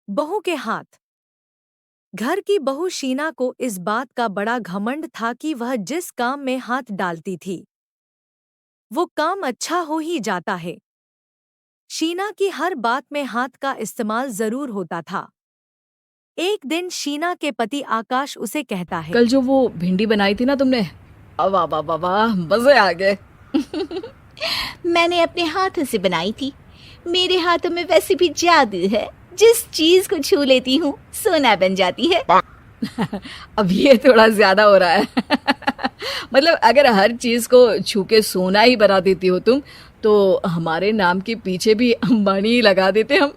बहू के हाथ। घर की बहू शीना को इस बात का बड़ा घमंड था कि वह जिस काम में हाथ डालती थी वो काम अच्छा हो ही जाता है। शीना की हर बात में हाथ का इस्तेमाल जरूर होता था। एक दिन शीना के पति आकाश उसे कहता है, कल जो वो भिंडी बनाई थी ना तुमने, वाह वाह वाह वाह, मजे आ गए। मैंने अपने हाथों से बनाई थी। मेरे हाथों में वैसे भी जादू है, जिस चीज को छू लेती हूँ सोना बन जाती है। अब ये थोड़ा ज्यादा हो रहा है। मतलब अगर हर चीज को छू के सोना ही बना देती हो तुम, तो हमारे नाम के पीछे भी अंबानी ही लगा देते हम।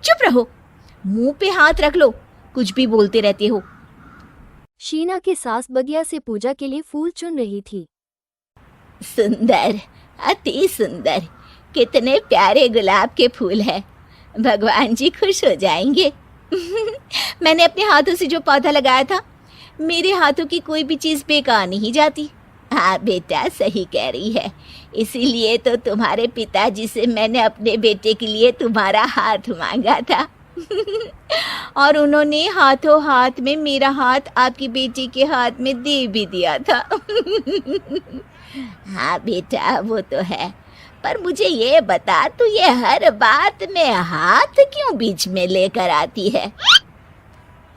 चुप रहो, मुंह पे हाथ रख लो, कुछ भी बोलते रहते हो। शीना की सास बगिया से पूजा के लिए फूल चुन रही थी। सुंदर, अति सुंदर, कितने प्यारे गुलाब के फूल हैं। भगवान जी खुश हो जाएंगे। मैंने अपने हाथों से जो पौधा लगाया था, मेरे हाथों की कोई भी चीज बेकार नहीं जाती। हाँ बेटा, सही कह रही है। इसीलिए तो तुम्हारे पिताजी से मैंने अपने बेटे के लिए तुम्हारा हाथ मांगा था। और उन्होंने हाथों हाथ में मेरा हाथ आपकी बेटी के हाथ में दे भी दिया था। हाँ बेटा, वो तो है। पर मुझे ये बता, तू ये हर बात में हाथ क्यों बीच में लेकर आती है?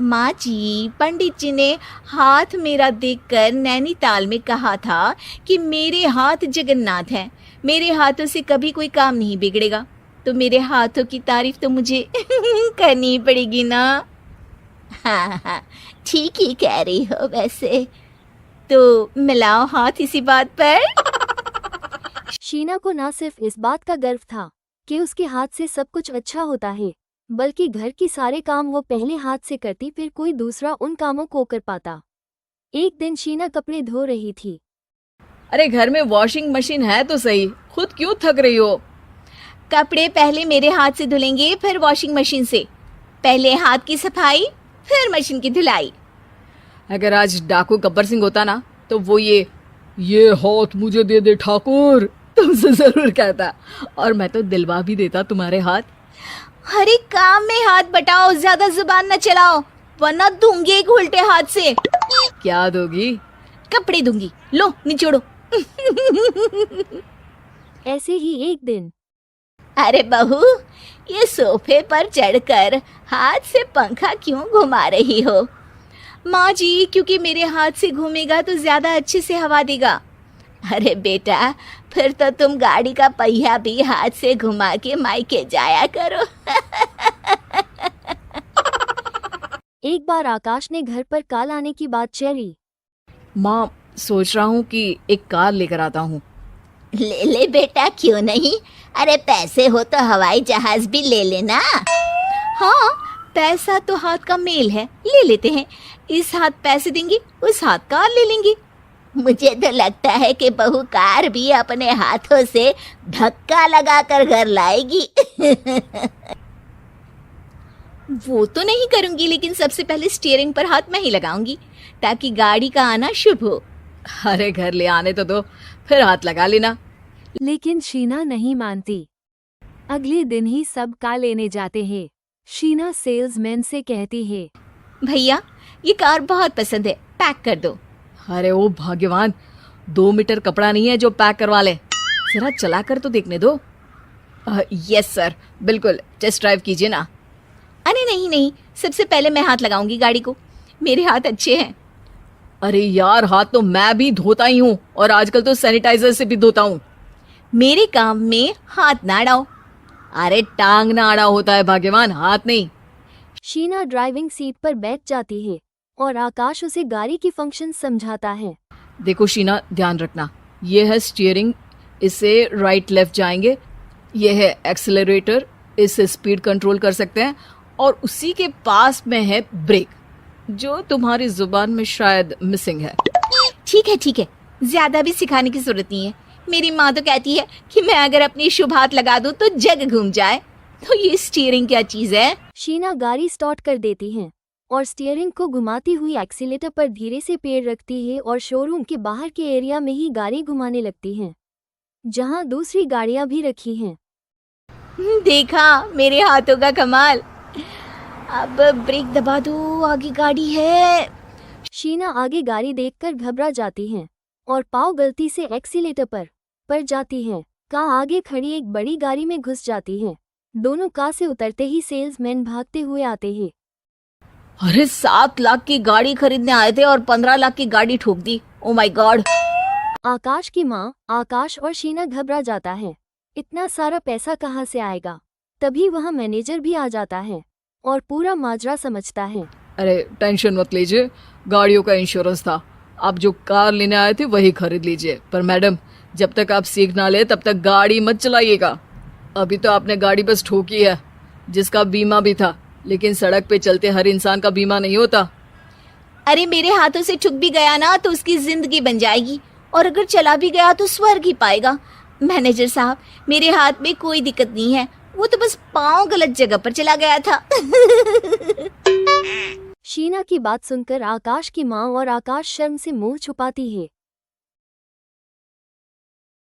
माँ जी, पंडित जी ने हाथ मेरा देखकर नैनीताल में कहा था कि मेरे हाथ जगन्नाथ हैं। मेरे हाथों से कभी कोई काम नहीं बिगड़ेगा। तो मेरे हाथों की तारीफ तो मुझे करनी पड़ेगी ना। हाँ हाँ, ठीक ही कह रही हो वैसे। तो मिलाओ हाथ इसी बात पर। शीना को न सिर्फ इस बात का गर्व था कि उसके हाथ से सब कुछ अच्छा होता है, बल्कि घर की सारे काम वो पहले हाथ से करती, फिर कोई दूसरा उन कामों को कर पाता। एक दिन शीना कपड़े धो रही थी। अरे घर में वॉशिंग मशीन है तो सही, खुद क्यों थक रही हो? कपड़े पहले मेरे हाथ से धुलेंगे, फिर वॉशिंग मशीन से। पहले हाथ की सफाई, फिर मशीन की धुलाई। अगर आज डाकू गब्बर सिंह होता ना, तो वो ये हाथ मुझे दे दे ठाकुर, तुमसे जरूर कहता, और मैं तो दिलवा भी देता तुम्हारे हाथ। हर एक काम में हाथ बटाओ, ज्यादा जुबान न चलाओ, वरना दूंगी एक उल्टे हाथ से। क्या दोगी? कपड़े दूंगी, लो निचोड़ो। ऐसे ही एक दिन। अरे बहू, ये सोफे पर चढ़कर हाथ से पंखा क्यों घुमा रही हो? माँ जी, क्योंकि मेरे हाथ से घूमेगा तो ज्यादा अच्छे से हवा देगा। अरे बेटा, फिर तो तुम गाड़ी का पहिया भी हाथ से घुमा के मायके जाया करो। एक बार आकाश ने घर पर कार लाने की बात छेड़ी। माँ, सोच रहा हूँ कि एक कार लेकर आता हूँ। ले ले बेटा, क्यों नहीं? अरे पैसे हो तो हवाई जहाज भी ले लेना। हाँ, पैसा तो हाथ का मेल है, ले लेते हैं। इस हाथ पैसे देंगी, उस हाथ कार ले लेंगी। मुझे तो लगता है कि बहू कार भी अपने हाथों से धक्का लगाकर घर लाएगी। वो तो नहीं करूंगी, लेकिन सबसे पहले स्टीयरिंग पर हाथ मैं ही लगाऊंगी, ताकि गाड़ी का आना शुभ हो। अरे घर ले आने तो दो, फिर हाथ लगा लेना। लेकिन शीना नहीं मानती। अगले दिन ही सब कार लेने जाते हैं। शीना सेल्समैन से कहती है, भैया, ये कार बहुत पसंद है, पैक कर दो। अरे ओ भाग्यवान, 2 मीटर कपड़ा नहीं है जो पैक करवा ले, जरा चला कर तो देखने दो। यस सर, बिल्कुल, टेस्ट ड्राइव कीजिए ना। अरे नहीं नहीं, सबसे पहले मैं हाथ लगाऊंगी गाड़ी को, मेरे हाथ अच्छे हैं। अरे यार, हाथ तो मैं भी धोता ही हूँ, और आजकल तो सैनिटाइजर से भी धोता हूँ। मेरे काम में हाथ ना अड़ाओ। अरे टांग ना अड़ा होता है भाग्यवान, हाथ नहीं। शीना ड्राइविंग सीट पर बैठ जाती है और आकाश उसे गाड़ी की फंक्शन समझाता है। देखो शीना, ध्यान रखना, ये है स्टीयरिंग, इससे राइट लेफ्ट जाएंगे। ये है एक्सेलरेटर, इससे स्पीड कंट्रोल कर सकते हैं। और उसी के पास में है ब्रेक, जो तुम्हारी जुबान में शायद मिसिंग है। ठीक है, ज्यादा भी सिखाने की जरूरत नहीं है। मेरी माँ तो कहती है कि मैं अगर अपनी शुभ हाथ लगा दूं तो जग घूम जाए। तो ये स्टीयरिंग क्या चीज है? शीना गाड़ी स्टार्ट कर देती है और स्टीयरिंग को घुमाती हुई एक्सीलेटर पर धीरे से पैर रखती है और शोरूम के बाहर के एरिया में ही गाड़ी घुमाने लगती है, जहां दूसरी गाड़ियां भी रखी हैं। देखा मेरे हाथों का कमाल। अब ब्रेक दबा दो, आगे गाड़ी है। शीना आगे गाड़ी देखकर घबरा जाती हैं और पाँव गलती से एक्सीलेटर पर पड़ जाती हैं। का आगे खड़ी एक बड़ी गाड़ी में घुस जाती हैं। दोनों कार से उतरते ही सेल्समैन भागते हुए आते हैं। अरे 7 लाख की गाड़ी खरीदने आए थे और 15 लाख की गाड़ी ठोक दी। Oh my God. आकाश की माँ आकाश और शीना घबरा जाता है। इतना सारा पैसा कहाँ से आएगा? तभी वहाँ मैनेजर भी आ जाता है और पूरा माजरा समझता है। अरे टेंशन मत लीजिए, गाड़ियों का इंश्योरेंस था, आप जो कार लेने आए थे वही खरीद लीजिए। पर मैडम, जब तक आप सीख ना ले तब तक गाड़ी मत चलाइएगा। अभी तो आपने गाड़ी बस ठोकी है, जिसका बीमा भी था, लेकिन सड़क पे चलते हर इंसान का बीमा नहीं होता। अरे मेरे हाथों से ठुक भी गया ना तो उसकी जिंदगी बन जाएगी, और अगर चला भी गया तो स्वर्ग ही पाएगा। मैनेजर साहब, मेरे हाथ में कोई दिक्कत नहीं है, वो तो बस पाँव गलत जगह पर चला गया था। शीना की बात सुनकर आकाश की माँ और आकाश शर्म से मुंह छुपाती है।